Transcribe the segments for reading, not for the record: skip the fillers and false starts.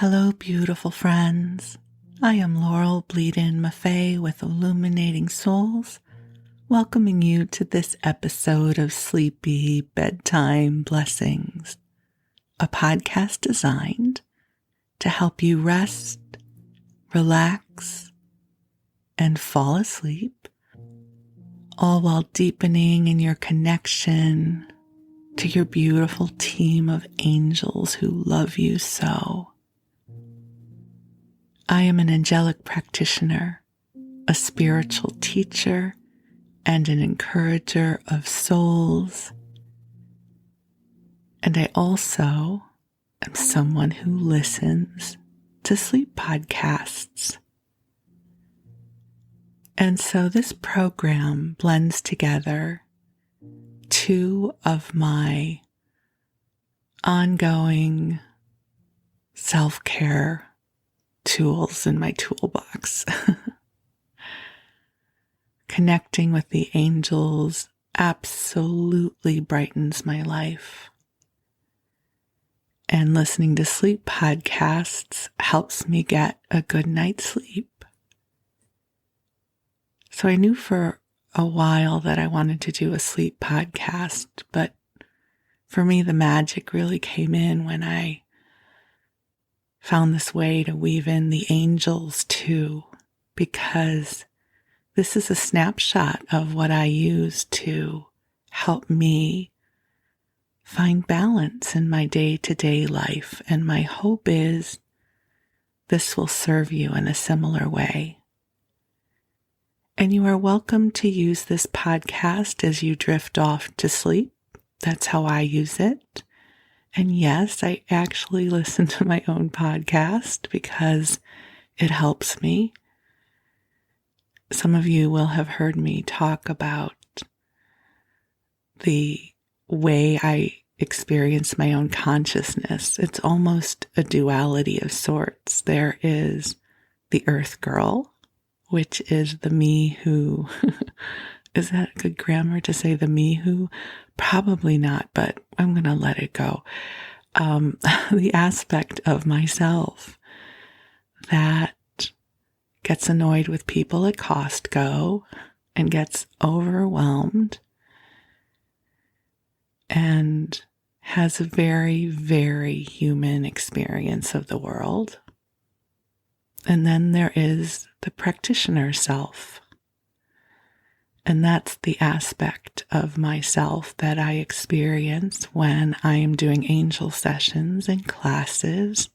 Hello, beautiful friends. I am Laurel Bleadon-Maffei with Illuminating Souls, welcoming you to this episode of Sleepy Bedtime Blessings, a podcast designed to help you rest, relax, and fall asleep, all while deepening in your connection to your beautiful team of angels who love you so. I am an angelic practitioner, a spiritual teacher, and an encourager of souls. And I also am someone who listens to sleep podcasts. And so this program blends together two of my ongoing self-care tools in my toolbox. Connecting with the angels absolutely brightens my life. And listening to sleep podcasts helps me get a good night's sleep. So I knew for a while that I wanted to do a sleep podcast, but for me the magic really came in when I found this way to weave in the angels too, because this is a snapshot of what I use to help me find balance in my day-to-day life. And my hope is this will serve you in a similar way. And you are welcome to use this podcast as you drift off to sleep. That's how I use it. And yes, I actually listen to my own podcast because it helps me. Some of you will have heard me talk about the way I experience my own consciousness. It's almost a duality of sorts. There is the Earth Girl, which is the me who, is that good grammar to say the me who? Probably not, but I'm going to let it go. The aspect of myself that gets annoyed with people at Costco and gets overwhelmed and has a very, very human experience of the world. And then there is the practitioner self. And that's the aspect of myself that I experience when I am doing angel sessions and classes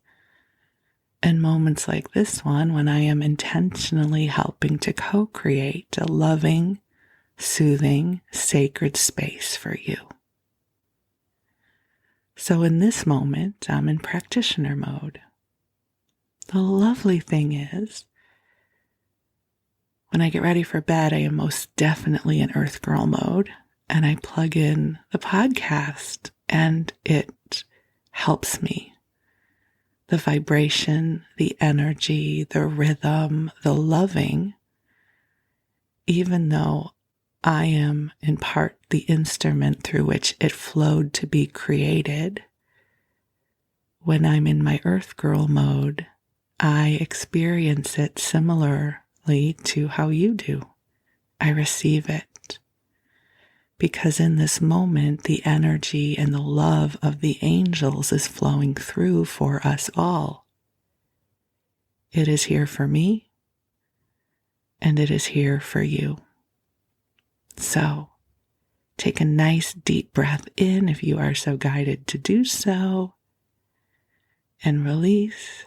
and moments like this one when I am intentionally helping to co-create a loving, soothing, sacred space for you. So in this moment, I'm in practitioner mode. The lovely thing is, when I get ready for bed, I am most definitely in Earth Girl mode, and I plug in the podcast, and it helps me. The vibration, the energy, the rhythm, the loving, even though I am in part the instrument through which it flowed to be created, when I'm in my Earth Girl mode, I experience it similarly to how you do. I receive it because in this moment, the energy and the love of the angels is flowing through for us all. It is here for me, and it is here for you. So, take a nice deep breath in if you are so guided to do so, and release.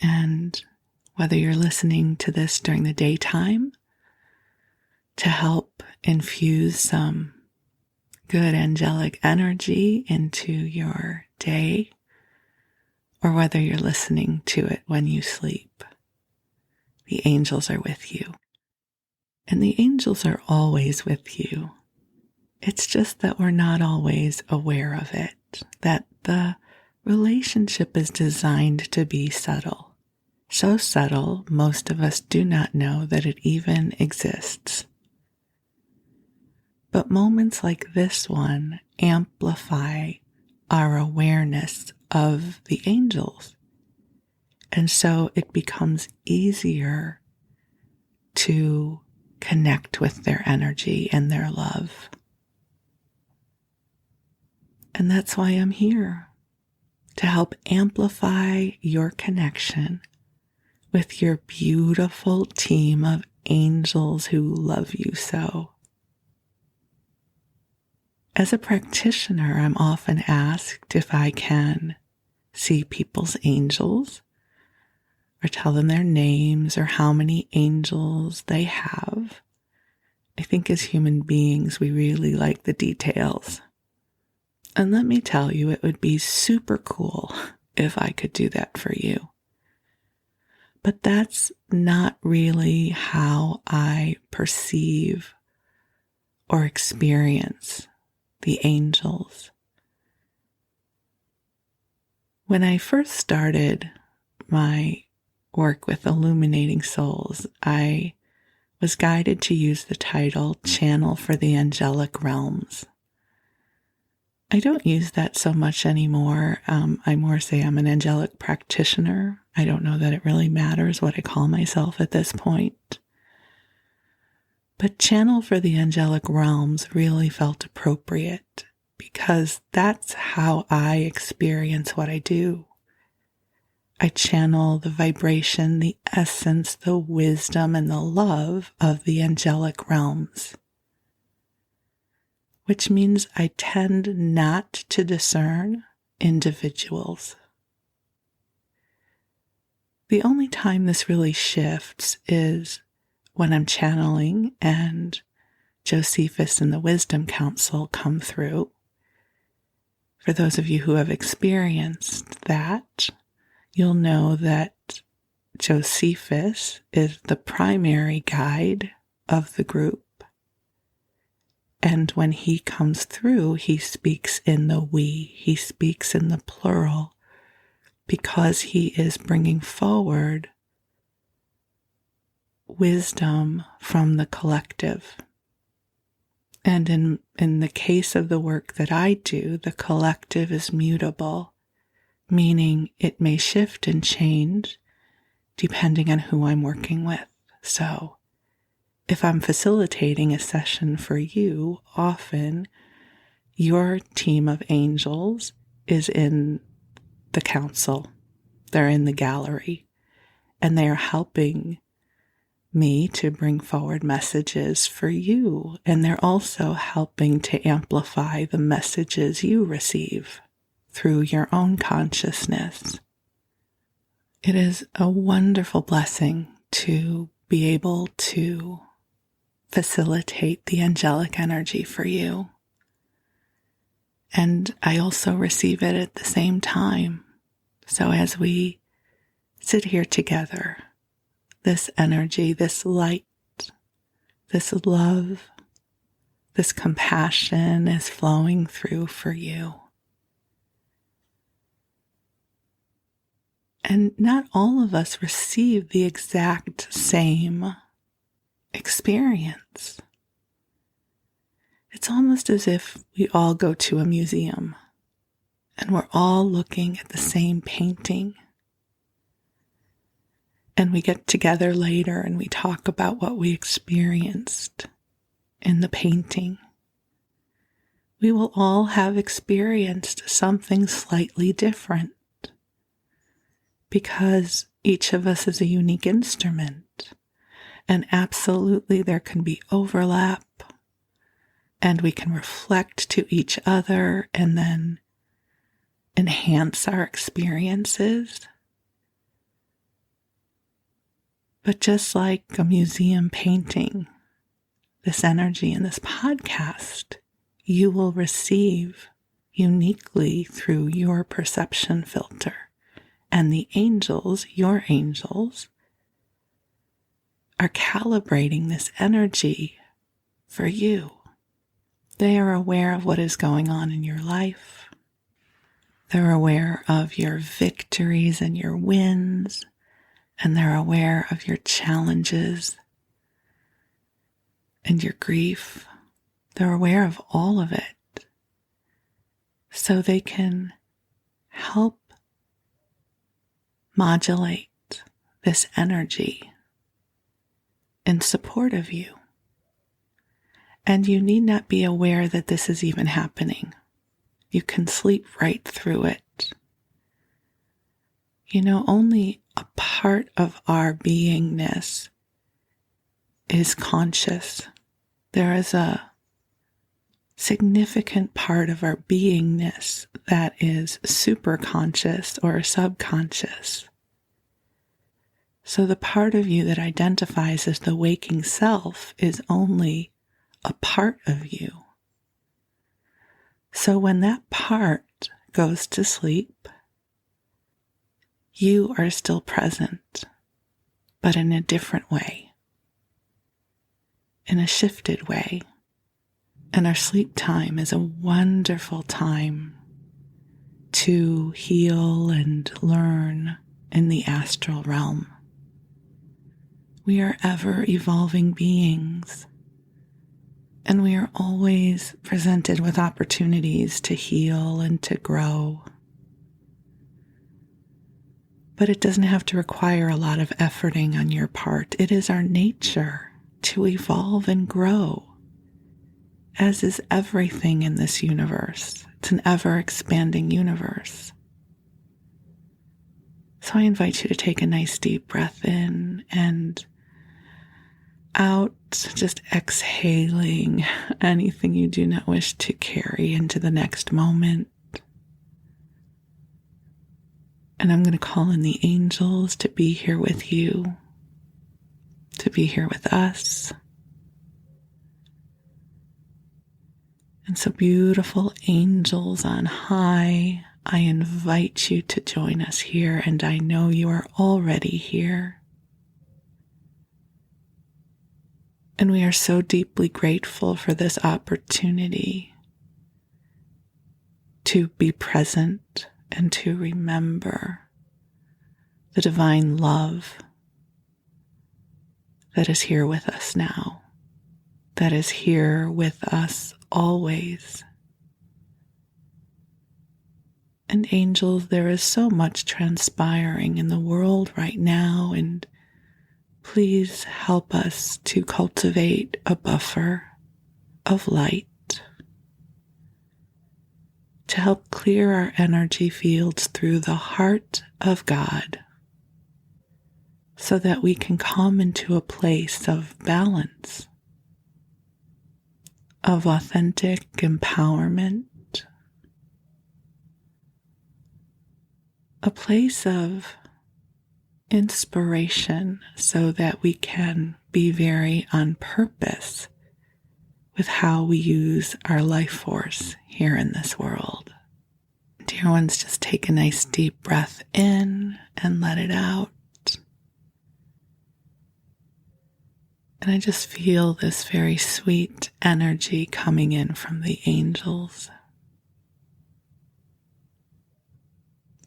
And whether you're listening to this during the daytime to help infuse some good angelic energy into your day, or whether you're listening to it when you sleep, the angels are with you. And the angels are always with you. It's just that we're not always aware of it, that the relationship is designed to be subtle. So subtle, most of us do not know that it even exists. But moments like this one amplify our awareness of the angels. And so it becomes easier to connect with their energy and their love. And that's why I'm here, to help amplify your connection with your beautiful team of angels who love you so. As a practitioner, I'm often asked if I can see people's angels or tell them their names or how many angels they have. I think as human beings, we really like the details. And let me tell you, it would be super cool if I could do that for you. But that's not really how I perceive or experience the angels. When I first started my work with illuminating souls, I was guided to use the title Channel for the Angelic Realms. I don't use that so much anymore. I more say I'm an angelic practitioner. I don't know that it really matters what I call myself at this point. But Channel for the Angelic Realms really felt appropriate because that's how I experience what I do. I channel the vibration, the essence, the wisdom, and the love of the angelic realms. Which means I tend not to discern individuals. The only time this really shifts is when I'm channeling and Josephus and the Wisdom Council come through. For those of you who have experienced that, you'll know that Josephus is the primary guide of the group. And when he comes through, he speaks in the we, he speaks in the plural, because he is bringing forward wisdom from the collective. And in the case of the work that I do, the collective is mutable, meaning it may shift and change depending on who I'm working with. So if I'm facilitating a session for you, often your team of angels is in the council. They're in the gallery, and they are helping me to bring forward messages for you. And they're also helping to amplify the messages you receive through your own consciousness. It is a wonderful blessing to be able to facilitate the angelic energy for you. And I also receive it at the same time. So as we sit here together, this energy, this light, this love, this compassion is flowing through for you. And not all of us receive the exact same experience. It's almost as if we all go to a museum and we're all looking at the same painting. And we get together later and we talk about what we experienced in the painting. We will all have experienced something slightly different because each of us is a unique instrument. And absolutely there can be overlap, and we can reflect to each other and then enhance our experiences. But just like a museum painting, this energy in this podcast, you will receive uniquely through your perception filter. And the angels, your angels, are calibrating this energy for you. They are aware of what is going on in your life. They're aware of your victories and your wins, and they're aware of your challenges and your grief. They're aware of all of it, so they can help modulate this energy in support of you. And you need not be aware that this is even happening. You can sleep right through it. You know, only a part of our beingness is conscious. There is a significant part of our beingness that is superconscious or subconscious. So the part of you that identifies as the waking self is only a part of you. So when that part goes to sleep, you are still present, but in a different way, in a shifted way. And our sleep time is a wonderful time to heal and learn in the astral realm. We are ever evolving beings, and we are always presented with opportunities to heal and to grow. But it doesn't have to require a lot of efforting on your part. It is our nature to evolve and grow, as is everything in this universe. It's an ever-expanding universe. So I invite you to take a nice deep breath in and out, just exhaling anything you do not wish to carry into the next moment. And I'm going to call in the angels to be here with you, to be here with us. And so beautiful angels on high, I invite you to join us here, and I know you are already here. And we are so deeply grateful for this opportunity to be present and to remember the divine love that is here with us now, that is here with us always. And angels, there is so much transpiring in the world right now, and please help us to cultivate a buffer of light to help clear our energy fields through the heart of God, so that we can come into a place of balance, of authentic empowerment, a place of inspiration, so that we can be very on purpose with how we use our life force here in this world. Dear ones, just take a nice deep breath in and let it out. And I just feel this very sweet energy coming in from the angels.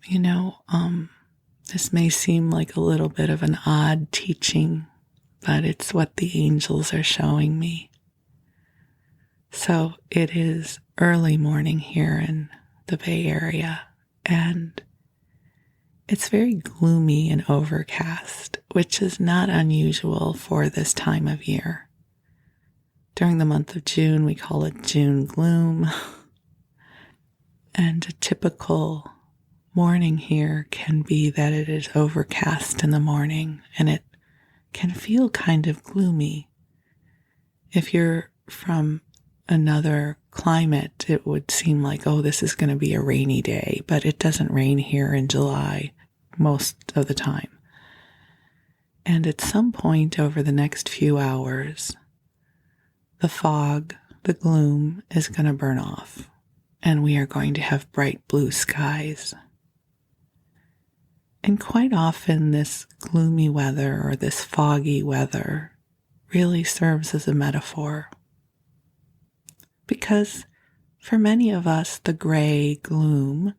You know, this may seem like a little bit of an odd teaching, but it's what the angels are showing me. So it is early morning here in the Bay Area, and it's very gloomy and overcast, which is not unusual for this time of year. During the month of June, we call it June gloom. And a typical morning here can be that it is overcast in the morning, and it can feel kind of gloomy. If you're from another climate, it would seem like, oh, this is going to be a rainy day, but it doesn't rain here in July most of the time. And at some point over the next few hours, the fog, the gloom is going to burn off, and we are going to have bright blue skies. And quite often this gloomy weather or this foggy weather really serves as a metaphor, because for many of us, the gray gloom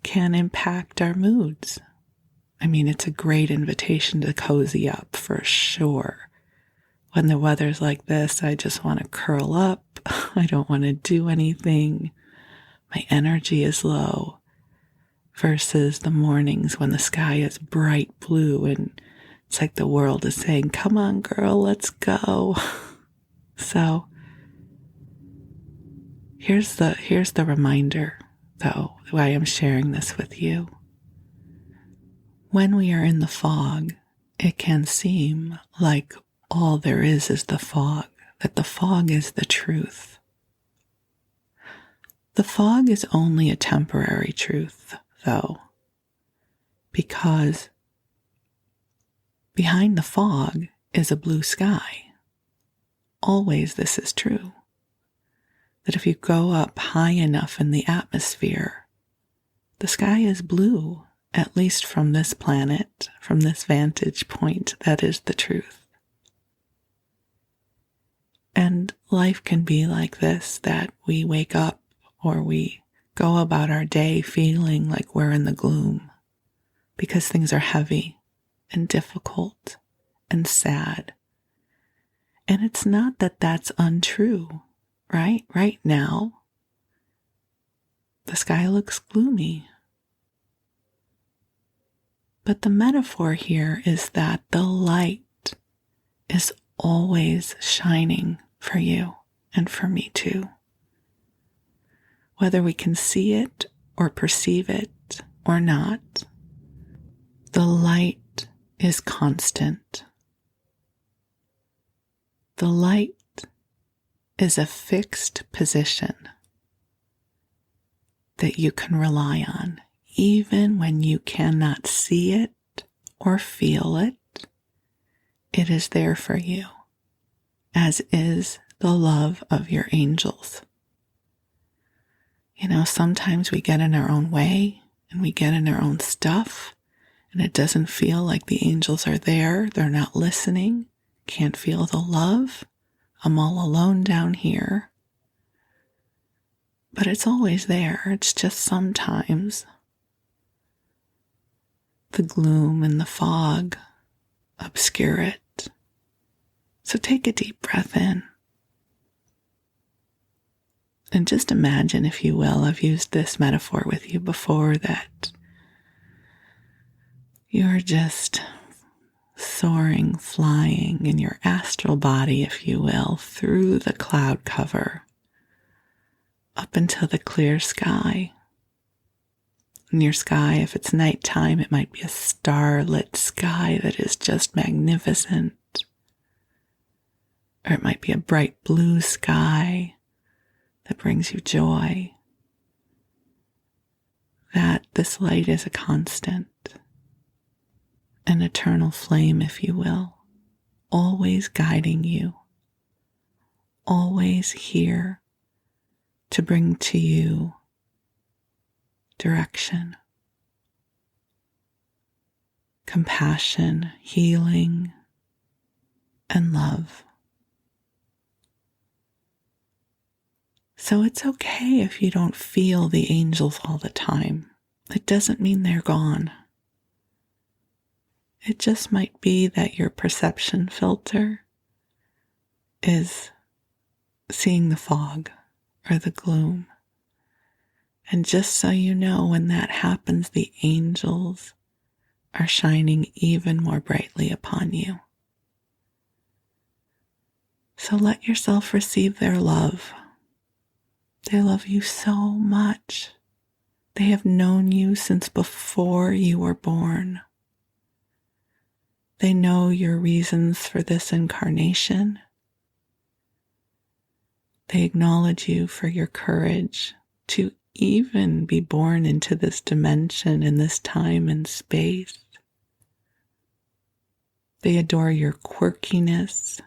can impact our moods. I mean, it's a great invitation to cozy up for sure. When the weather's like this, I just want to curl up. I don't want to do anything. My energy is low. versus the mornings when the sky is bright blue and it's like the world is saying, come on, girl, let's go. So here's the reminder, though, why I'm sharing this with you. When we are in the fog, it can seem like all there is the fog, that the fog is the truth. The fog is only a temporary truth, though, because behind the fog is a blue sky. Always this is true. That if you go up high enough in the atmosphere, the sky is blue, at least from this planet, from this vantage point. That is the truth. And life can be like this, that we wake up or we go about our day feeling like we're in the gloom because things are heavy and difficult and sad. And it's not that that's untrue, right? Right now, the sky looks gloomy. But the metaphor here is that the light is always shining for you and for me too. Whether we can see it or perceive it or not, the light is constant. The light is a fixed position that you can rely on, even when you cannot see it or feel it. It is there for you, as is the love of your angels. You know, sometimes we get in our own way and we get in our own stuff, and it doesn't feel like the angels are there. They're not listening, can't feel the love. I'm all alone down here. But it's always there. It's just sometimes the gloom and the fog obscure it. So take a deep breath in. And just imagine, if you will, I've used this metaphor with you before, that you're just soaring, flying in your astral body, if you will, through the cloud cover, up into the clear sky. In your sky, if it's nighttime, it might be a starlit sky that is just magnificent. Or it might be a bright blue sky that brings you joy. That this light is a constant, an eternal flame, if you will, always guiding you, always here to bring to you direction, compassion, healing, and love. So it's okay if you don't feel the angels all the time. It doesn't mean they're gone. It just might be that your perception filter is seeing the fog or the gloom. And just so you know, when that happens, the angels are shining even more brightly upon you. So let yourself receive their love. They love you so much. They have known you since before you were born. They know your reasons for this incarnation. They acknowledge you for your courage to even be born into this dimension, in this time and space. They adore your quirkiness.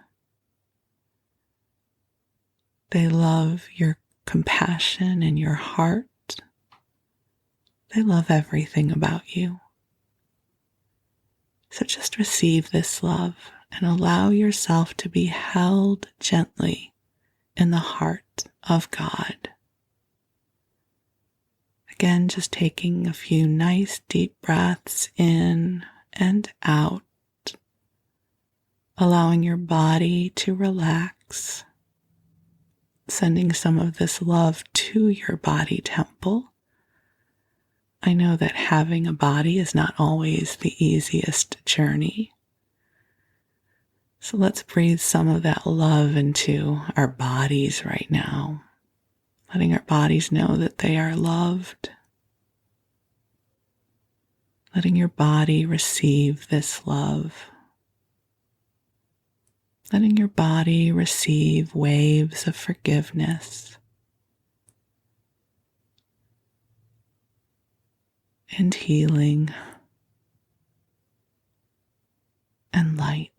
They love your compassion and your heart. They love everything about you. So just receive this love and allow yourself to be held gently in the heart of God. Again, just taking a few nice deep breaths in and out, allowing your body to relax, sending some of this love to your body temple, I know that having a body is not always the easiest journey. So let's breathe some of that love into our bodies right now, letting our bodies know that they are loved, letting your body receive this love, letting your body receive waves of forgiveness and healing and light.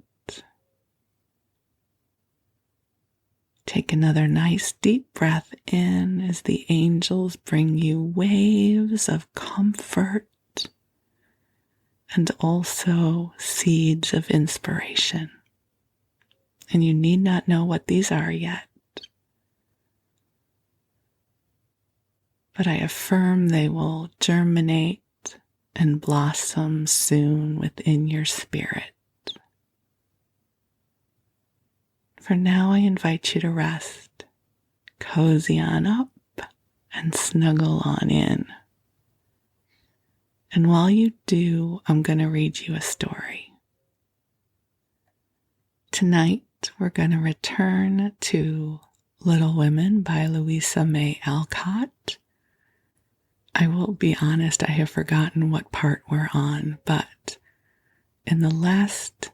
Take another nice deep breath in as the angels bring you waves of comfort and also seeds of inspiration. And you need not know what these are yet, but I affirm they will germinate and blossom soon within your spirit. For now, I invite you to rest, cozy on up, and snuggle on in. And while you do, I'm going to read you a story. Tonight, we're going to return to Little Women by Louisa May Alcott. I will be honest, I have forgotten what part we're on, but in the last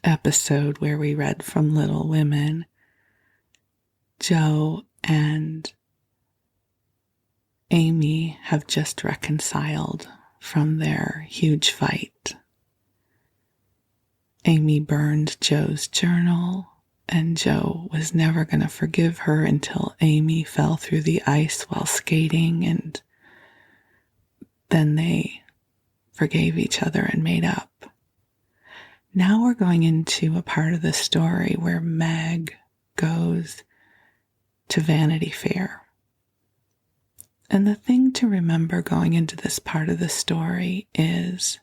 episode where we read from Little Women, Jo and Amy have just reconciled from their huge fight. Amy burned Jo's journal, and Jo was never going to forgive her until Amy fell through the ice while skating, and then they forgave each other and made up. Now we're going into a part of the story where Meg goes to Vanity Fair. And the thing to remember going into this part of the story is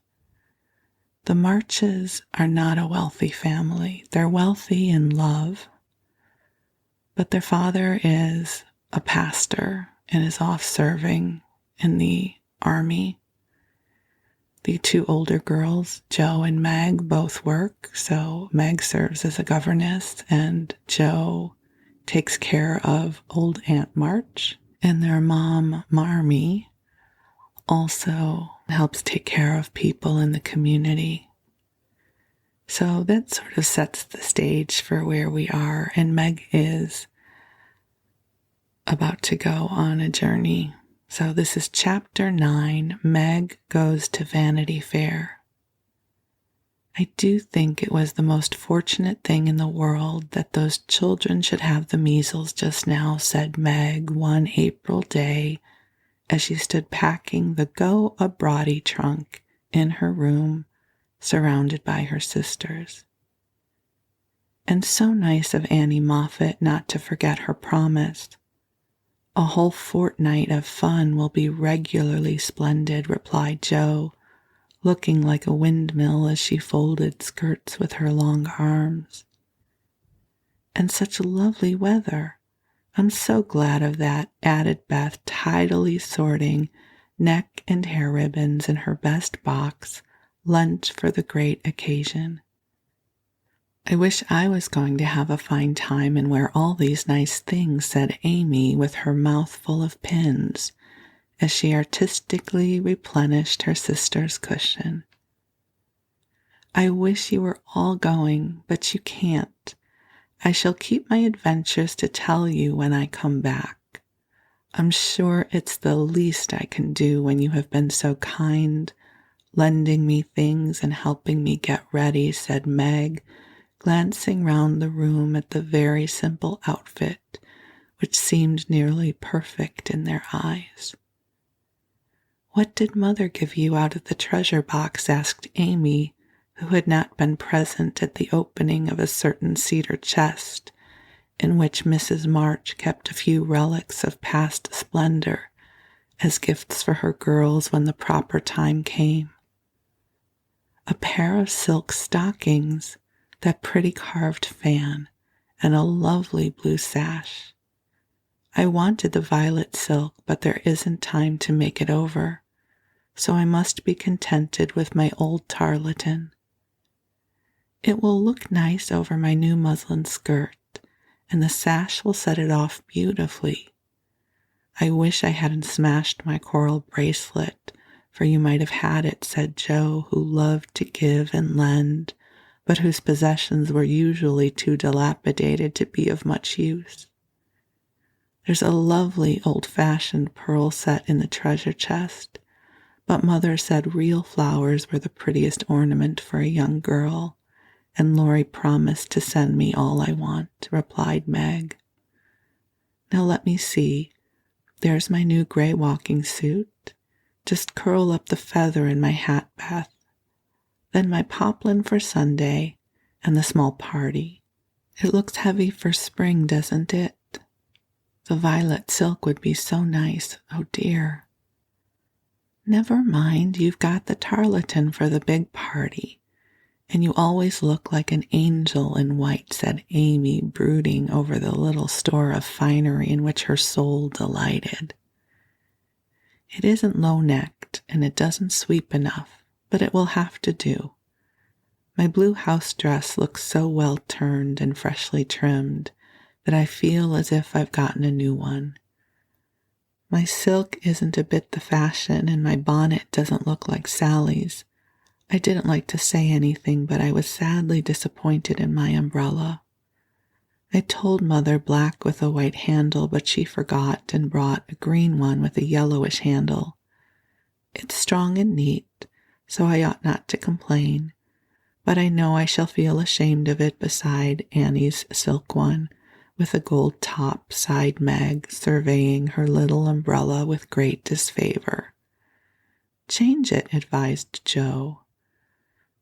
the Marches are not a wealthy family. They're wealthy in love, but their father is a pastor and is off serving in the army. The two older girls, Jo and Meg, both work, so Meg serves as a governess and Jo takes care of old Aunt March. And their mom, Marmee, also helps take care of people in the community. So that sort of sets the stage for where we are. And Meg is about to go on a journey. So this is chapter 9, Meg Goes to Vanity Fair. I do think it was the most fortunate thing in the world that those children should have the measles just now, said Meg one April day as she stood packing the go-abroady trunk in her room, surrounded by her sisters. And so nice of Annie Moffat not to forget her promise. A whole fortnight of fun will be regularly splendid, replied Jo, looking like a windmill as she folded skirts with her long arms. And such lovely weather. I'm so glad of that, added Beth, tidily sorting neck and hair ribbons in her best box, lunch for the great occasion. I wish I was going to have a fine time and wear all these nice things, said Amy with her mouth full of pins, as she artistically replenished her sister's cushion. I wish you were all going, but you can't. I shall keep my adventures to tell you when I come back. I'm sure it's the least I can do when you have been so kind, lending me things and helping me get ready, said Meg, glancing round the room at the very simple outfit, which seemed nearly perfect in their eyes. What did Mother give you out of the treasure box? Asked Amy, who had not been present at the opening of a certain cedar chest in which Mrs. March kept a few relics of past splendor as gifts for her girls when the proper time came. A pair of silk stockings, that pretty carved fan, and a lovely blue sash. I wanted the violet silk, but there isn't time to make it over, so I must be contented with my old tarlatan. It will look nice over my new muslin skirt, and the sash will set it off beautifully. I wish I hadn't smashed my coral bracelet, for you might have had it, said Joe, who loved to give and lend, but whose possessions were usually too dilapidated to be of much use. There's a lovely old-fashioned pearl set in the treasure chest, but Mother said real flowers were the prettiest ornament for a young girl, and Laurie promised to send me all I want, replied Meg. Now let me see. There's my new gray walking suit. Just curl up the feather in my hat, Beth. Then my poplin for Sunday, and the small party. It looks heavy for spring, doesn't it? The violet silk would be so nice, oh dear. Never mind, you've got the tarlatan for the big party, and you always look like an angel in white, said Amy, brooding over the little store of finery in which her soul delighted. It isn't low-necked, and it doesn't sweep enough, but it will have to do. My blue house dress looks so well turned and freshly trimmed that I feel as if I've gotten a new one. My silk isn't a bit the fashion, and my bonnet doesn't look like Sally's. I didn't like to say anything, but I was sadly disappointed in my umbrella. I told Mother black with a white handle, but she forgot and brought a green one with a yellowish handle. It's strong and neat, so I ought not to complain, but I know I shall feel ashamed of it beside Annie's silk one, with a gold top, sighed Meg, surveying her little umbrella with great disfavor. Change it, advised Joe.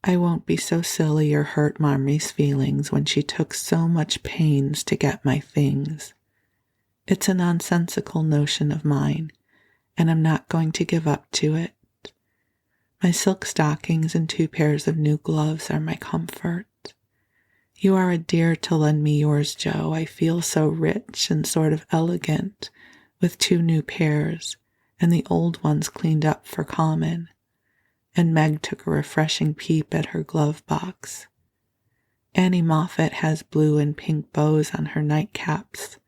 I won't be so silly or hurt Mommy's feelings when she took so much pains to get my things. It's a nonsensical notion of mine, and I'm not going to give up to it. My silk stockings and 2 pairs of new gloves are my comfort. You are a dear to lend me yours, Joe. I feel so rich and sort of elegant with 2 new pairs, and the old ones cleaned up for common. And Meg took a refreshing peep at her glove box. Annie Moffat has blue and pink bows on her nightcaps.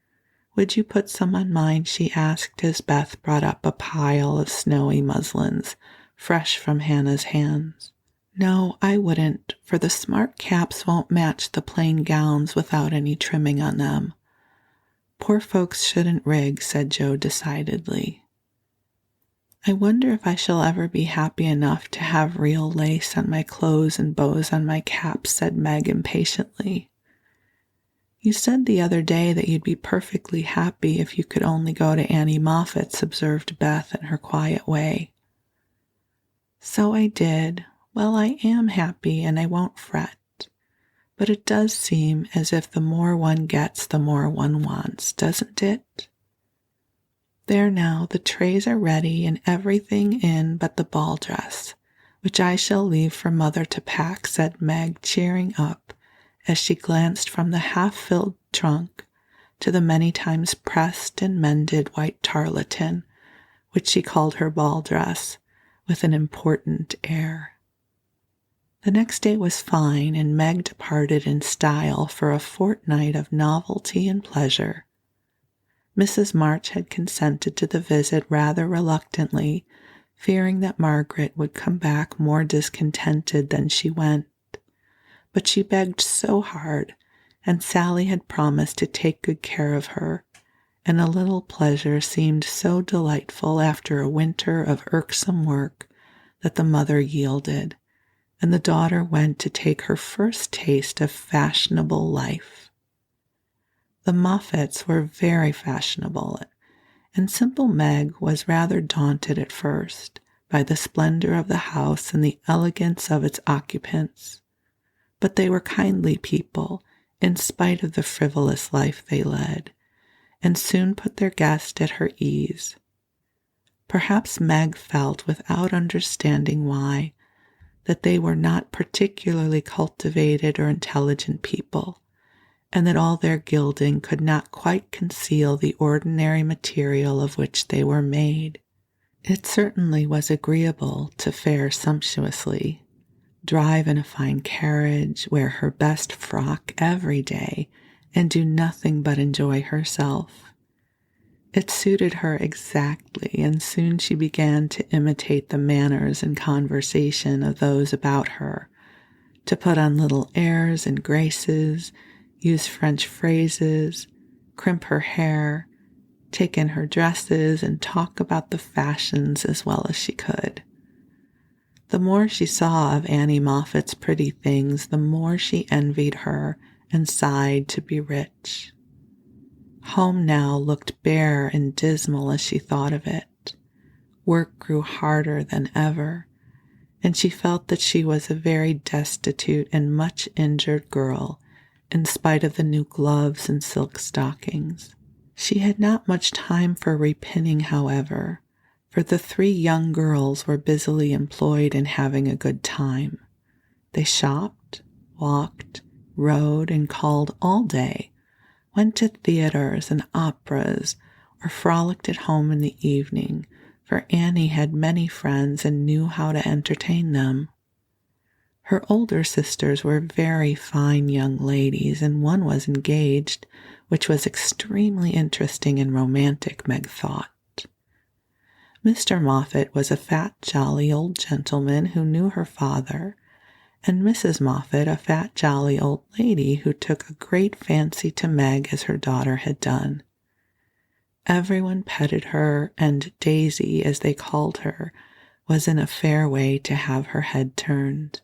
Would you put some on mine? She asked as Beth brought up a pile of snowy muslins, fresh from Hannah's hands. No, I wouldn't, for the smart caps won't match the plain gowns without any trimming on them. Poor folks shouldn't rig, said Joe decidedly. I wonder if I shall ever be happy enough to have real lace on my clothes and bows on my cap, said Meg impatiently. You said the other day that you'd be perfectly happy if you could only go to Annie Moffat's, observed Beth in her quiet way. So I did. Well, I am happy and I won't fret. But it does seem as if the more one gets, the more one wants, doesn't it? There now, the trays are ready and everything in but the ball dress, which I shall leave for Mother to pack, said Meg, cheering up as she glanced from the half-filled trunk to the many times pressed and mended white tarlatan, which she called her ball dress, with an important air. The next day was fine, and Meg departed in style for a fortnight of novelty and pleasure. Mrs. March had consented to the visit rather reluctantly, fearing that Margaret would come back more discontented than she went. But she begged so hard, and Sally had promised to take good care of her, and a little pleasure seemed so delightful after a winter of irksome work that the mother yielded, and the daughter went to take her first taste of fashionable life. The Moffats were very fashionable, and simple Meg was rather daunted at first by the splendor of the house and the elegance of its occupants. But they were kindly people, in spite of the frivolous life they led, and soon put their guest at her ease. Perhaps Meg felt, without understanding why, that they were not particularly cultivated or intelligent people, and that all their gilding could not quite conceal the ordinary material of which they were made. It certainly was agreeable to fare sumptuously, drive in a fine carriage, wear her best frock every day, and do nothing but enjoy herself. It suited her exactly, and soon she began to imitate the manners and conversation of those about her, to put on little airs and graces, use French phrases, crimp her hair, take in her dresses, and talk about the fashions as well as she could. The more she saw of Annie Moffat's pretty things, the more she envied her and sighed to be rich. Home now looked bare and dismal as she thought of it. Work grew harder than ever, and she felt that she was a very destitute and much injured girl, in spite of the new gloves and silk stockings. She had not much time for repinning, however, for the 3 young girls were busily employed in having a good time. They shopped, walked, rode, and called all day, went to theaters and operas, or frolicked at home in the evening, for Annie had many friends and knew how to entertain them. Her older sisters were very fine young ladies, and one was engaged, which was extremely interesting and romantic, Meg thought. Mr. Moffat was a fat, jolly old gentleman who knew her father, and Mrs. Moffat a fat, jolly old lady who took a great fancy to Meg as her daughter had done. Everyone petted her, and Daisy, as they called her, was in a fair way to have her head turned.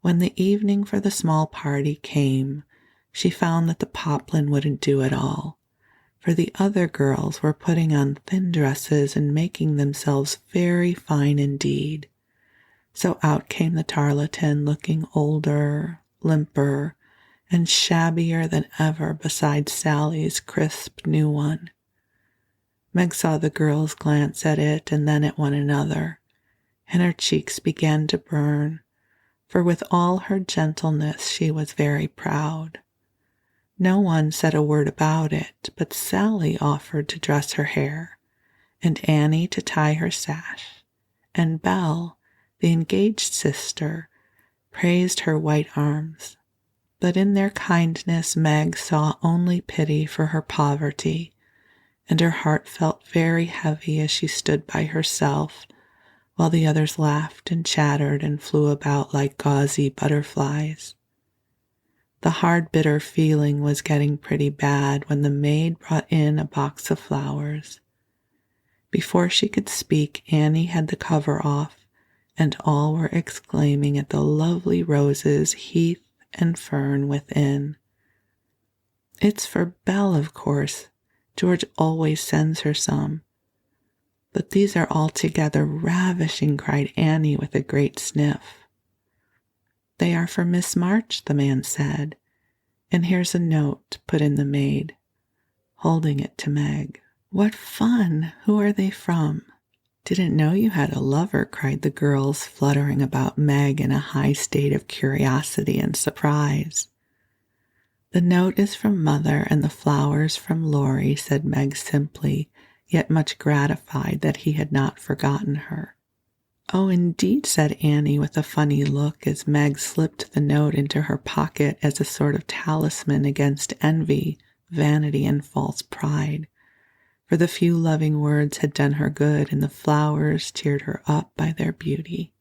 When the evening for the small party came, she found that the poplin wouldn't do at all, for the other girls were putting on thin dresses and making themselves very fine indeed. So out came the tarletan, looking older, limper, and shabbier than ever beside Sally's crisp new one. Meg saw the girls glance at it and then at one another, and her cheeks began to burn, for with all her gentleness she was very proud. No one said a word about it, but Sally offered to dress her hair, and Annie to tie her sash, and Belle, the engaged sister, praised her white arms. But in their kindness Meg saw only pity for her poverty, and her heart felt very heavy as she stood by herself, while the others laughed and chattered and flew about like gauzy butterflies. The hard, bitter feeling was getting pretty bad when the maid brought in a box of flowers. Before she could speak, Annie had the cover off, and all were exclaiming at the lovely roses, heath, and fern within. "It's for Belle, of course. George always sends her some. But these are altogether ravishing," cried Annie with a great sniff. "They are for Miss March," the man said. "And here's a note," put in the maid, holding it to Meg. "What fun! Who are they from?" "Didn't know you had a lover," cried the girls, fluttering about Meg in a high state of curiosity and surprise. "The note is from Mother and the flowers from Laurie," said Meg simply, yet much gratified that he had not forgotten her. "Oh, indeed," said Annie with a funny look as Meg slipped the note into her pocket as a sort of talisman against envy, vanity, and false pride, for the few loving words had done her good and the flowers cheered her up by their beauty.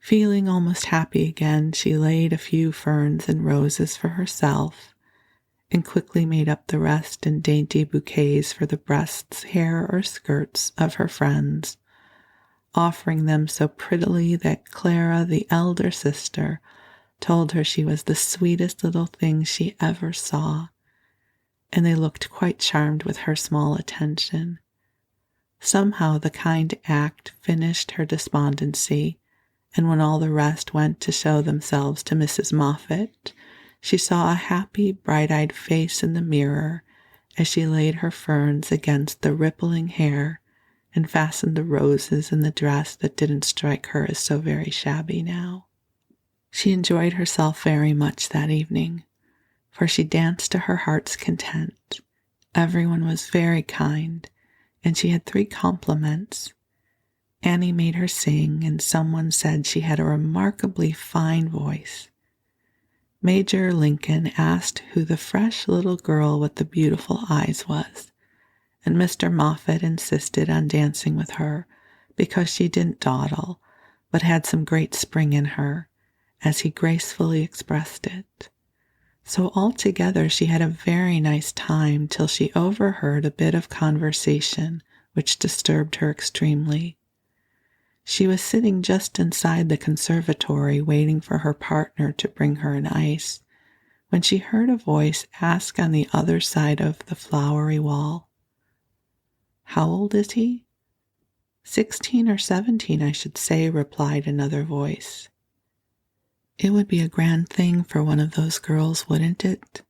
Feeling almost happy again, she laid a few ferns and roses for herself, and quickly made up the rest in dainty bouquets for the breasts, hair, or skirts of her friends, offering them so prettily that Clara, the elder sister, told her she was the sweetest little thing she ever saw, and they looked quite charmed with her small attention. Somehow the kind act finished her despondency, and when all the rest went to show themselves to Mrs. Moffat, she saw a happy, bright-eyed face in the mirror as she laid her ferns against the rippling hair and fastened the roses in the dress that didn't strike her as so very shabby now. She enjoyed herself very much that evening, for she danced to her heart's content. Everyone was very kind, and she had 3 compliments. Annie made her sing, and someone said she had a remarkably fine voice. Major Lincoln asked who the fresh little girl with the beautiful eyes was, and Mr. Moffat insisted on dancing with her because she didn't dawdle, but had some great spring in her, as he gracefully expressed it. So altogether she had a very nice time till she overheard a bit of conversation which disturbed her extremely. She was sitting just inside the conservatory waiting for her partner to bring her an ice, when she heard a voice ask on the other side of the flowery wall, "How old is he?" 16 or 17, I should say," replied another voice. "It would be a grand thing for one of those girls, wouldn't it?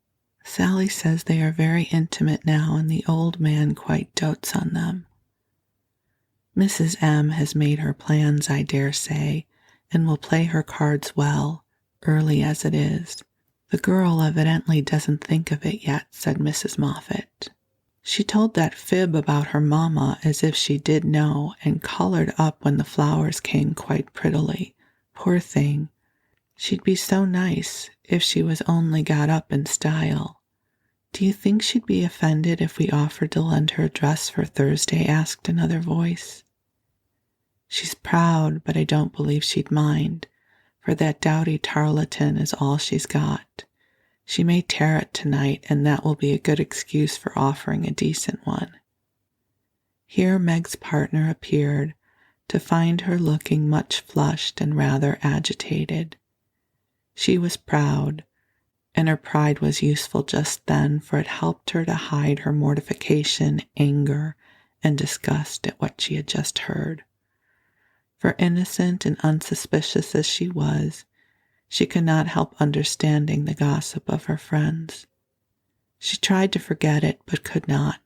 Sally says they are very intimate now, and the old man quite dotes on them. Mrs. M. has made her plans, I dare say, and will play her cards well, early as it is. The girl evidently doesn't think of it yet," said Mrs. Moffat. She told that fib about her mamma as if she did know, and colored up when the flowers came quite prettily. Poor thing. She'd be so nice if she was only got up in style. "Do you think she'd be offended if we offered to lend her a dress for Thursday?" asked another voice. "She's proud, but I don't believe she'd mind, for that dowdy tarlatan is all she's got. She may tear it tonight, and that will be a good excuse for offering a decent one." Here Meg's partner appeared, to find her looking much flushed and rather agitated. She was proud, and her pride was useful just then, for it helped her to hide her mortification, anger, and disgust at what she had just heard. For innocent and unsuspicious as she was, she could not help understanding the gossip of her friends. She tried to forget it, but could not,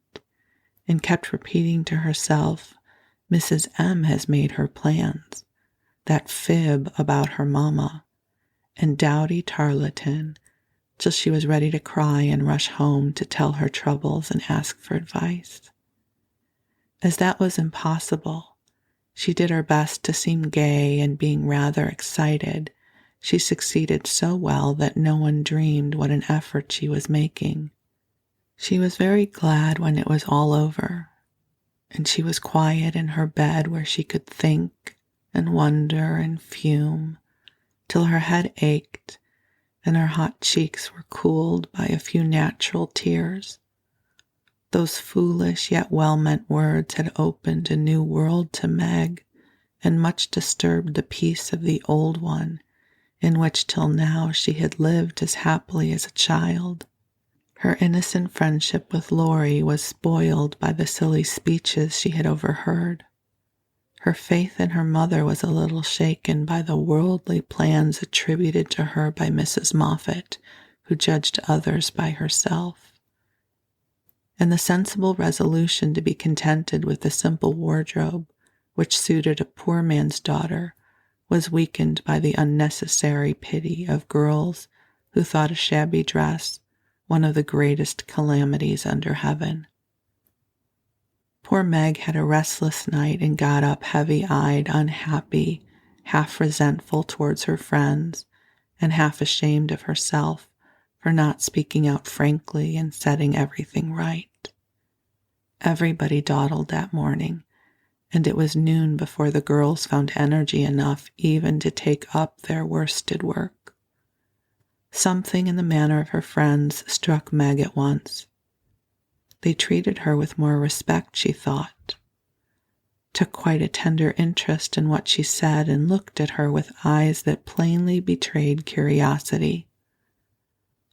and kept repeating to herself, "Mrs. M. has made her plans," that fib about her mamma, and dowdy tarlatan, till she was ready to cry and rush home to tell her troubles and ask for advice. As that was impossible, she did her best to seem gay, and being rather excited, she succeeded so well that no one dreamed what an effort she was making. She was very glad when it was all over, and she was quiet in her bed where she could think and wonder and fume, till her head ached and her hot cheeks were cooled by a few natural tears. Those foolish yet well-meant words had opened a new world to Meg, and much disturbed the peace of the old one, in which till now she had lived as happily as a child. Her innocent friendship with Laurie was spoiled by the silly speeches she had overheard. Her faith in her mother was a little shaken by the worldly plans attributed to her by Mrs. Moffat, who judged others by herself. And the sensible resolution to be contented with the simple wardrobe, which suited a poor man's daughter, was weakened by the unnecessary pity of girls who thought a shabby dress one of the greatest calamities under heaven. Poor Meg had a restless night and got up heavy-eyed, unhappy, half resentful towards her friends, and half ashamed of herself for not speaking out frankly and setting everything right. Everybody dawdled that morning, and it was noon before the girls found energy enough even to take up their worsted work. Something in the manner of her friends struck Meg at once. They treated her with more respect, she thought, took quite a tender interest in what she said, and looked at her with eyes that plainly betrayed curiosity.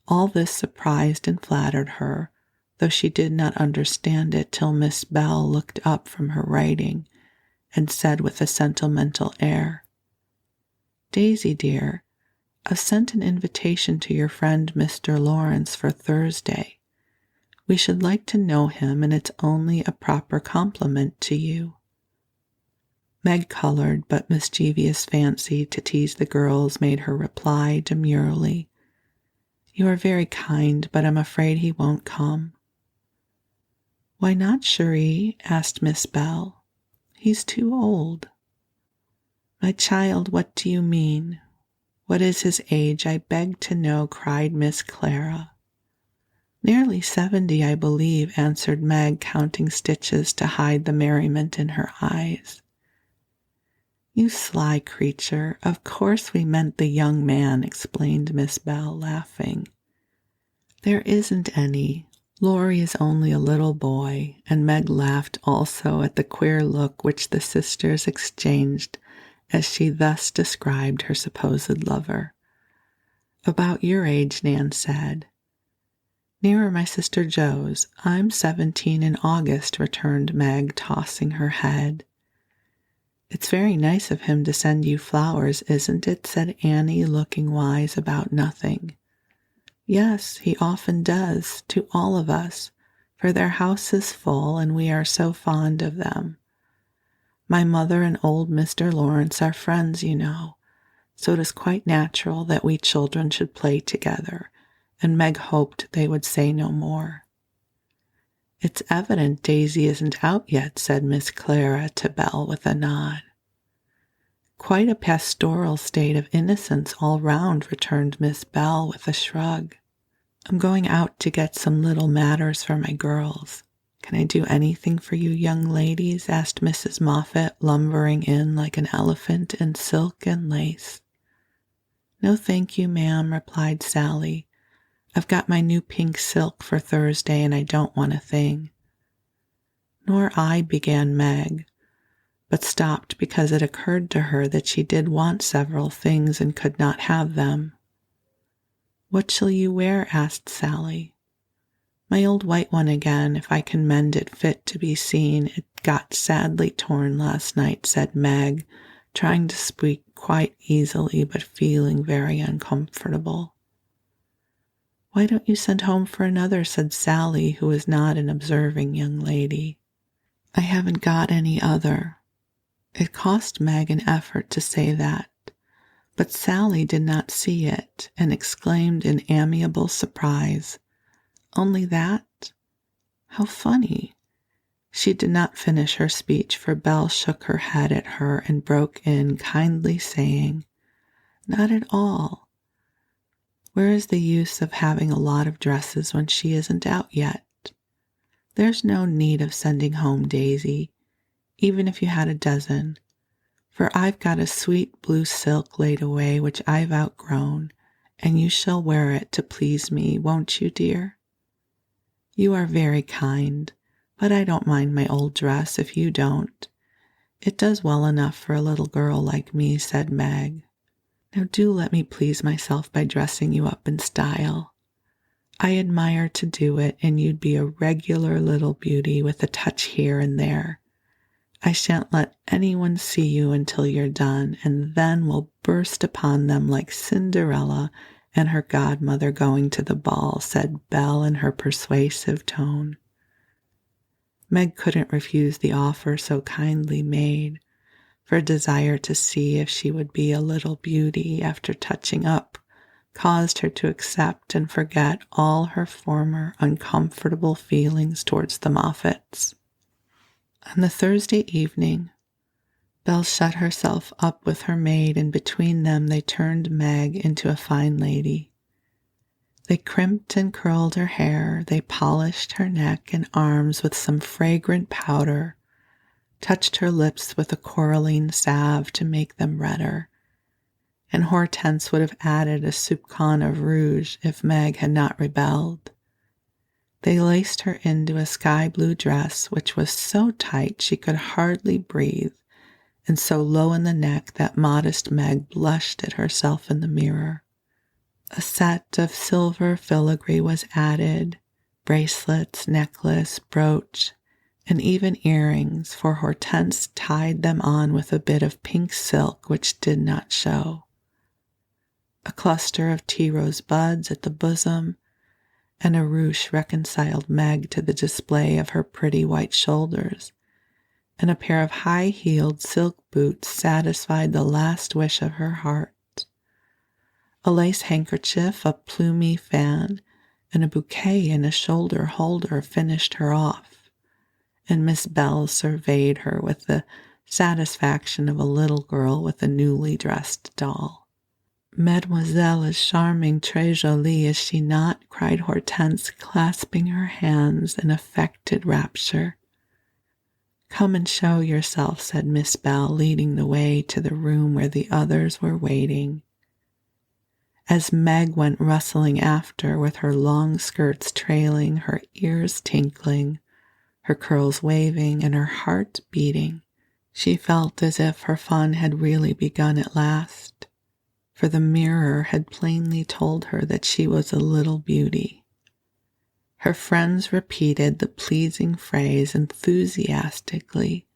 All this surprised and flattered her, though she did not understand it till Miss Bell looked up from her writing and said with a sentimental air, "Daisy, dear, I've sent an invitation to your friend Mr. Lawrence for Thursday. We should like to know him, and it's only a proper compliment to you." Meg colored, but mischievous fancy to tease the girls made her reply demurely, You are very kind, but I'm afraid he won't come." "Why not, Cherie?" asked Miss Bell. "He's too old." "My child, what do you mean? What is his age, I beg to know?" cried Miss Clara. "Nearly 70, I believe," answered Meg, counting stitches to hide the merriment in her eyes. "You sly creature, of course we meant the young man," explained Miss Bell, laughing. "There isn't any. Laurie is only a little boy," and Meg laughed also at the queer look which the sisters exchanged as she thus described her supposed lover. "About your age," Nan said. "Nearer my sister Jo's. I'm 17 in August," returned Meg, tossing her head. "It's very nice of him to send you flowers, isn't it?" said Annie, looking wise about nothing. "Yes, he often does, to all of us, for their house is full and we are so fond of them. My mother and old Mr. Lawrence are friends, you know, so it is quite natural that we children should play together," and Meg hoped they would say no more. "It's evident Daisy isn't out yet," said Miss Clara to Belle with a nod. "Quite a pastoral state of innocence all round," returned Miss Bell with a shrug. "I'm going out to get some little matters for my girls. Can I do anything for you young ladies?" asked Mrs. Moffat, lumbering in like an elephant in silk and lace. "No, thank you, ma'am," replied Sally. "I've got my new pink silk for Thursday and I don't want a thing." "Nor I," began Meg, but stopped because it occurred to her that she did want several things and could not have them. "What shall you wear?" asked Sally. "My old white one again, if I can mend it fit to be seen. It got sadly torn last night," said Meg, trying to speak quite easily but feeling very uncomfortable. "Why don't you send home for another?" said Sally, who was not an observing young lady. "I haven't got any other." It cost Meg an effort to say that, but Sally did not see it and exclaimed in amiable surprise, "Only that? How funny." She did not finish her speech, for Belle shook her head at her and broke in, kindly saying, "Not at all. Where is the use of having a lot of dresses when she isn't out yet? There's no need of sending home Daisy, even if you had a dozen, for I've got a sweet blue silk laid away which I've outgrown, and you shall wear it to please me, won't you, dear?" "You are very kind, but I don't mind my old dress if you don't. It does well enough for a little girl like me," said Meg. "Now do let me please myself by dressing you up in style. I admire to do it, and you'd be a regular little beauty with a touch here and there. I shan't let anyone see you until you're done, and then we'll burst upon them like Cinderella and her godmother going to the ball," said Belle in her persuasive tone. Meg couldn't refuse the offer so kindly made, for a desire to see if she would be a little beauty after touching up caused her to accept and forget all her former uncomfortable feelings towards the Moffats. On the Thursday evening, Belle shut herself up with her maid, and between them they turned Meg into a fine lady. They crimped and curled her hair, they polished her neck and arms with some fragrant powder, touched her lips with a coralline salve to make them redder, and Hortense would have added a soupçon of rouge if Meg had not rebelled. They laced her into a sky-blue dress which was so tight she could hardly breathe, and so low in the neck that modest Meg blushed at herself in the mirror. A set of silver filigree was added, bracelets, necklace, brooch, and even earrings, for Hortense tied them on with a bit of pink silk which did not show. A cluster of tea rose buds at the bosom and a ruche reconciled Meg to the display of her pretty white shoulders, and a pair of high-heeled silk boots satisfied the last wish of her heart. A lace handkerchief, a plumy fan, and a bouquet in a shoulder holder finished her off, and Miss Bell surveyed her with the satisfaction of a little girl with a newly dressed doll. "Mademoiselle is charming, très jolie, is she not?" cried Hortense, clasping her hands in affected rapture. "Come and show yourself," said Miss Bell, leading the way to the room where the others were waiting. As Meg went rustling after with her long skirts trailing, her ears tinkling, her curls waving, and her heart beating, she felt as if her fun had really begun at last, for the mirror had plainly told her that she was a little beauty. Her friends repeated the pleasing phrase enthusiastically,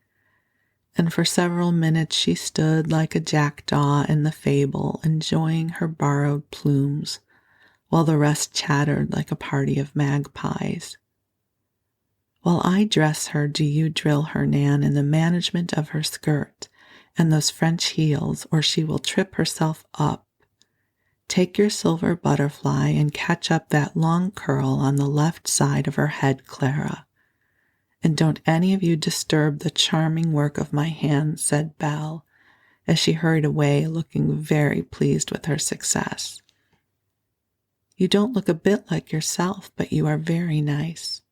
and for several minutes she stood like a jackdaw in the fable, enjoying her borrowed plumes, while the rest chattered like a party of magpies. "While I dress her, do you drill her, Nan, in the management of her skirt and those French heels, or she will trip herself up. Take your silver butterfly and catch up that long curl on the left side of her head, Clara. And don't any of you disturb the charming work of my hands," said Belle, as she hurried away, looking very pleased with her success. "You don't look a bit like yourself, but you are very nice.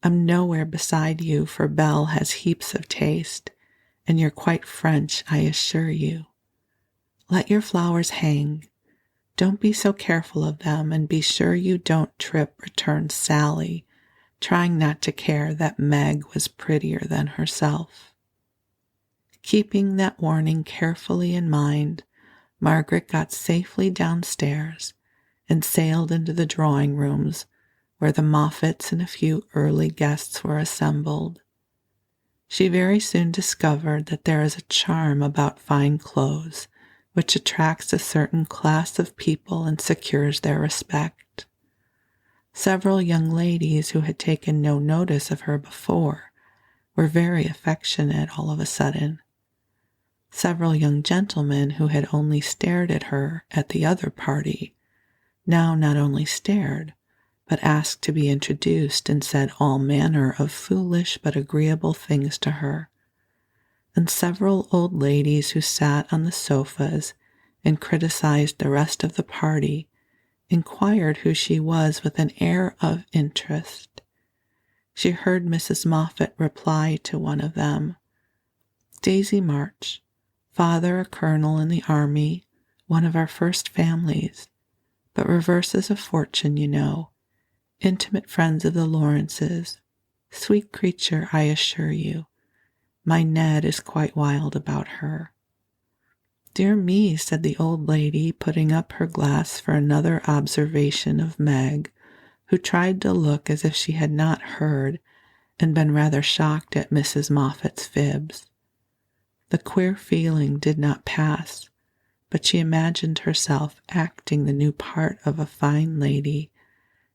I'm nowhere beside you, for Belle has heaps of taste, and you're quite French, I assure you. Let your flowers hang. Don't be so careful of them, and be sure you don't trip," returned Sally, trying not to care that Meg was prettier than herself. Keeping that warning carefully in mind, Margaret got safely downstairs and sailed into the drawing rooms, where the Moffats and a few early guests were assembled. She very soon discovered that there is a charm about fine clothes which attracts a certain class of people and secures their respect. Several young ladies who had taken no notice of her before were very affectionate all of a sudden. Several young gentlemen who had only stared at her at the other party now not only stared, but asked to be introduced and said all manner of foolish but agreeable things to her. And several old ladies who sat on the sofas and criticized the rest of the party inquired who she was with an air of interest. She heard Mrs. Moffat reply to one of them, "Daisy March, father a colonel in the army, one of our first families, but reverses of fortune, you know, intimate friends of the Lawrences. Sweet creature, I assure you. My Ned is quite wild about her." "Dear me," said the old lady, putting up her glass for another observation of Meg, who tried to look as if she had not heard and been rather shocked at Mrs. Moffat's fibs. The queer feeling did not pass, but she imagined herself acting the new part of a fine lady,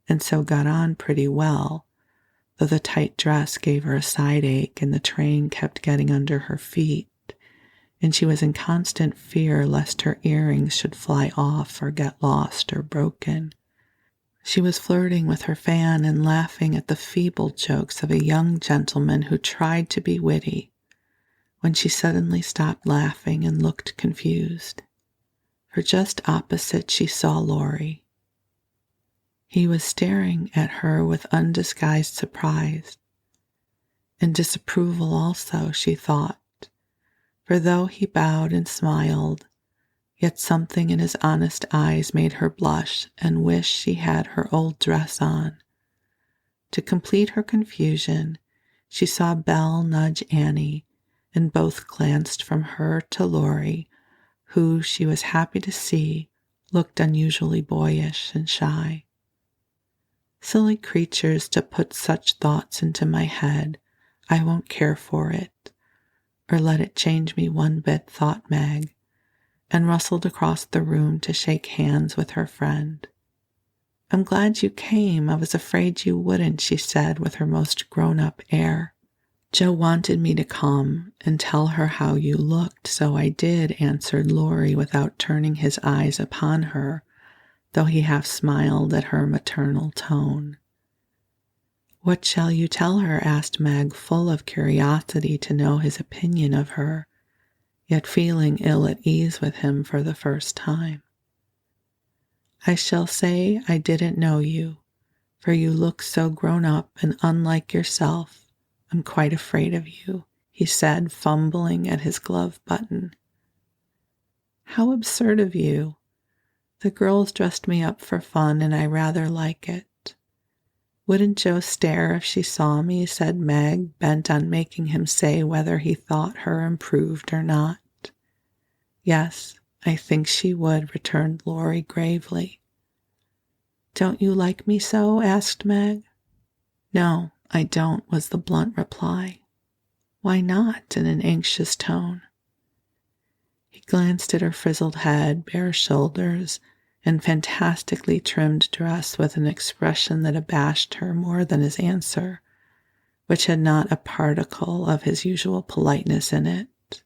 and so got on pretty well, though the tight dress gave her a side ache and the train kept getting under her feet, and she was in constant fear lest her earrings should fly off or get lost or broken. She was flirting with her fan and laughing at the feeble jokes of a young gentleman who tried to be witty, when she suddenly stopped laughing and looked confused. For just opposite she saw Laurie. He was staring at her with undisguised surprise, and disapproval also, she thought, for though he bowed and smiled, yet something in his honest eyes made her blush and wish she had her old dress on. To complete her confusion, she saw Belle nudge Annie, and both glanced from her to Laurie, who, she was happy to see, looked unusually boyish and shy. Silly creatures to put such thoughts into my head. I won't care for it, or let it change me one bit, thought Meg, and rustled across the room to shake hands with her friend. "I'm glad you came. I was afraid you wouldn't," she said with her most grown-up air. "Joe wanted me to come and tell her how you looked, so I did," answered Laurie without turning his eyes upon her, though he half smiled at her maternal tone. "What shall you tell her?" asked Meg, full of curiosity to know his opinion of her, yet feeling ill at ease with him for the first time. "I shall say I didn't know you, for you look so grown up and unlike yourself. I'm quite afraid of you," he said, fumbling at his glove button. "How absurd of you. The girls dressed me up for fun and I rather like it." "Wouldn't Jo stare if she saw me?" said Meg, bent on making him say whether he thought her improved or not. "Yes, I think she would," returned Laurie gravely. "Don't you like me so?" asked Meg. "No, I don't," was the blunt reply. "Why not?" in an anxious tone. He glanced at her frizzled head, bare shoulders, and fantastically trimmed dress with an expression that abashed her more than his answer, which had not a particle of his usual politeness in it.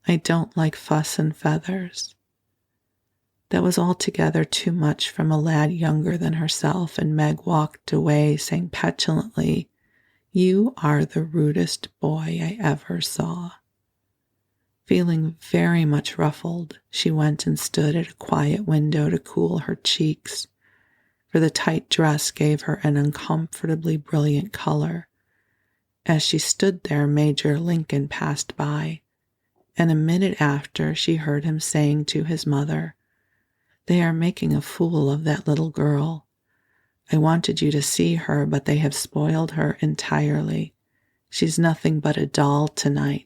"I don't like fuss and feathers." That was altogether too much from a lad younger than herself, and Meg walked away, saying petulantly, "You are the rudest boy I ever saw." Feeling very much ruffled, she went and stood at a quiet window to cool her cheeks, for the tight dress gave her an uncomfortably brilliant color. As she stood there, Major Lincoln passed by, and a minute after she heard him saying to his mother, "They are making a fool of that little girl. I wanted you to see her, but they have spoiled her entirely. She's nothing but a doll tonight."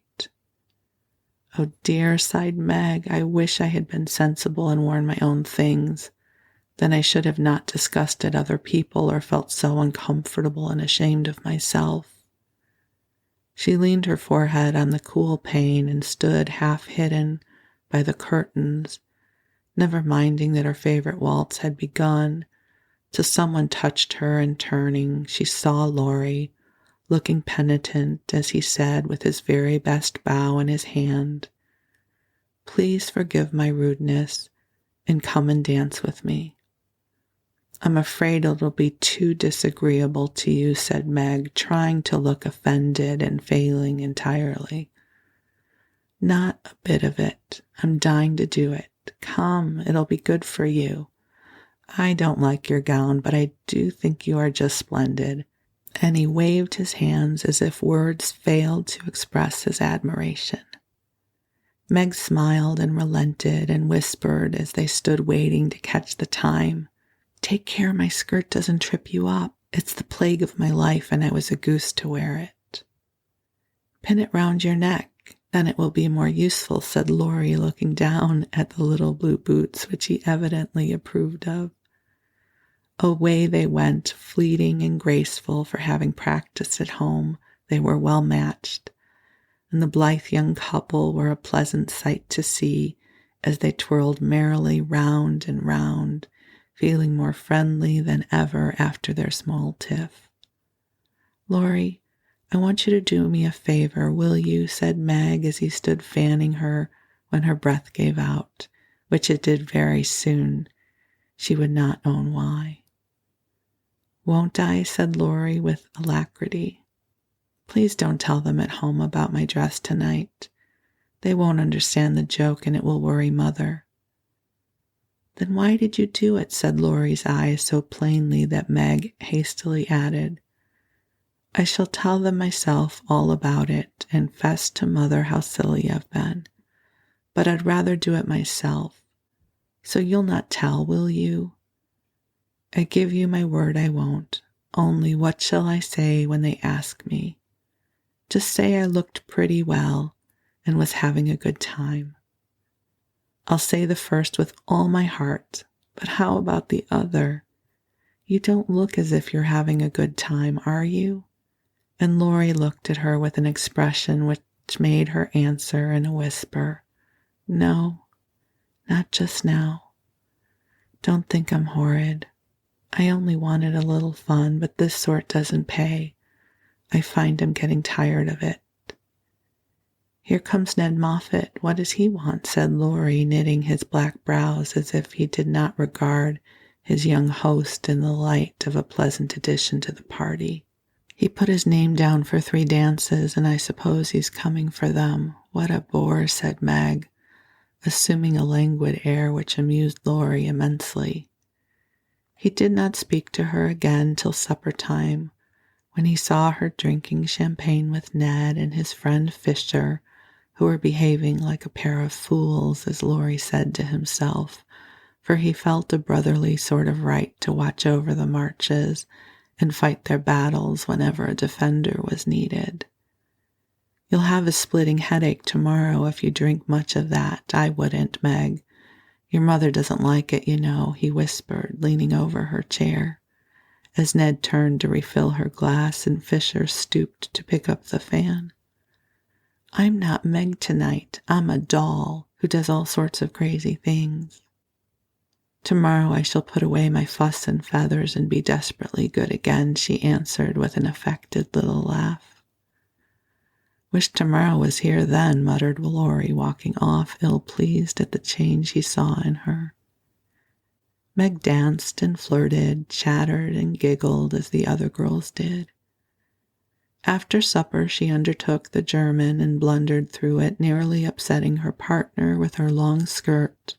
"Oh dear," sighed Meg, "I wish I had been sensible and worn my own things. Then I should have not disgusted other people or felt so uncomfortable and ashamed of myself." She leaned her forehead on the cool pane and stood half hidden by the curtains, never minding that her favorite waltz had begun, till someone touched her, and turning, she saw Laurie, looking penitent as he said with his very best bow in his hand, "Please forgive my rudeness and come and dance with me." "I'm afraid it'll be too disagreeable to you," said Meg, trying to look offended and failing entirely. "Not a bit of it. I'm dying to do it. Come, it'll be good for you. I don't like your gown, but I do think you are just splendid." And he waved his hands as if words failed to express his admiration. Meg smiled and relented and whispered as they stood waiting to catch the time, "Take care my skirt doesn't trip you up. It's the plague of my life, and I was a goose to wear it." "Pin it round your neck, then it will be more useful," said Laurie, looking down at the little blue boots, which he evidently approved of. Away they went, fleeting and graceful, for having practiced at home, they were well matched, and the blithe young couple were a pleasant sight to see as they twirled merrily round and round, feeling more friendly than ever after their small tiff. "Laurie, I want you to do me a favor, will you?" said Meg as he stood fanning her when her breath gave out, which it did very soon. She would not own why. "Won't I?" said Laurie with alacrity. "Please don't tell them at home about my dress tonight. They won't understand the joke and it will worry Mother." "Then why did you do it?" said Laurie's eyes so plainly that Meg hastily added, "I shall tell them myself all about it and fess to Mother how silly I've been. But I'd rather do it myself. So you'll not tell, will you?" "I give you my word I won't. Only what shall I say when they ask me? Just say I looked pretty well and was having a good time." "I'll say the first with all my heart, but how about the other? You don't look as if you're having a good time, are you?" And Laurie looked at her with an expression which made her answer in a whisper, "No, not just now. Don't think I'm horrid. I only wanted a little fun, but this sort doesn't pay. I find I'm getting tired of it." Here comes Ned Moffat. What does he want? Said Laurie, knitting his black brows as if he did not regard his young host in the light of a pleasant addition to the party. He put his name down for 3 dances, and I suppose he's coming for them. What a bore, said Meg, assuming a languid air which amused Laurie immensely. He did not speak to her again till supper time, when he saw her drinking champagne with Ned and his friend Fisher, who were behaving like a pair of fools, as Laurie said to himself, for he felt a brotherly sort of right to watch over the marches and fight their battles whenever a defender was needed. You'll have a splitting headache tomorrow if you drink much of that. I wouldn't, Meg. Your mother doesn't like it, you know, he whispered, leaning over her chair, as Ned turned to refill her glass and Fisher stooped to pick up the fan. I'm not Meg tonight. I'm a doll who does all sorts of crazy things. Tomorrow I shall put away my fuss and feathers and be desperately good again, she answered with an affected little laugh. Wish tomorrow was here then, muttered Laurie, walking off, ill-pleased at the change he saw in her. Meg danced and flirted, chattered and giggled as the other girls did. After supper she undertook the German and blundered through it, nearly upsetting her partner with her long skirt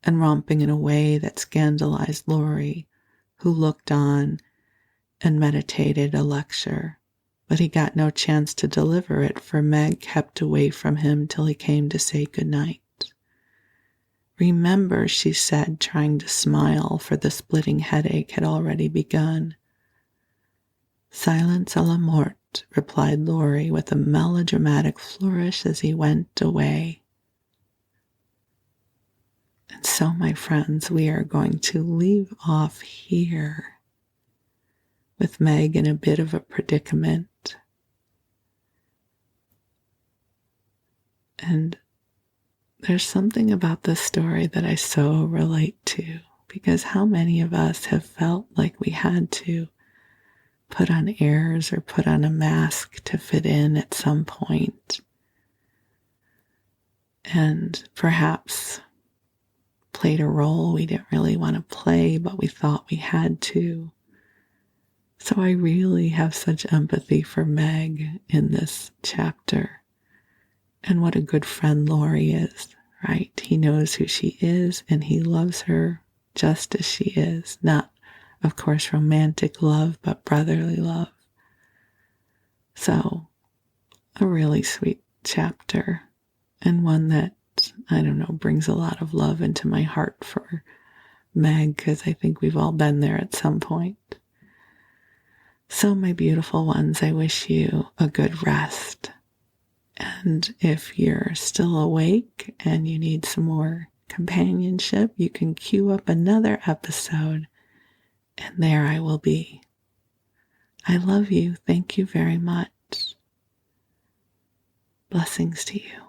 and romping in a way that scandalized Laurie, who looked on and meditated a lecture. But he got no chance to deliver it, for Meg kept away from him till he came to say good night. Remember, she said, trying to smile, for the splitting headache had already begun. Silence à la mort, replied Laurie with a melodramatic flourish as he went away. And so, my friends, we are going to leave off here with Meg in a bit of a predicament. And there's something about this story that I so relate to, because how many of us have felt like we had to put on airs or put on a mask to fit in at some point, and perhaps played a role we didn't really want to play, but we thought we had to. So I really have such empathy for Meg in this chapter, and what a good friend Laurie is, right? He knows who she is, and he loves her just as she is. Not, of course, romantic love, but brotherly love. So, a really sweet chapter, and one that, I don't know, brings a lot of love into my heart for Meg, because I think we've all been there at some point. So, my beautiful ones, I wish you a good rest. And if you're still awake and you need some more companionship, you can queue up another episode, and there I will be. I love you. Thank you very much. Blessings to you.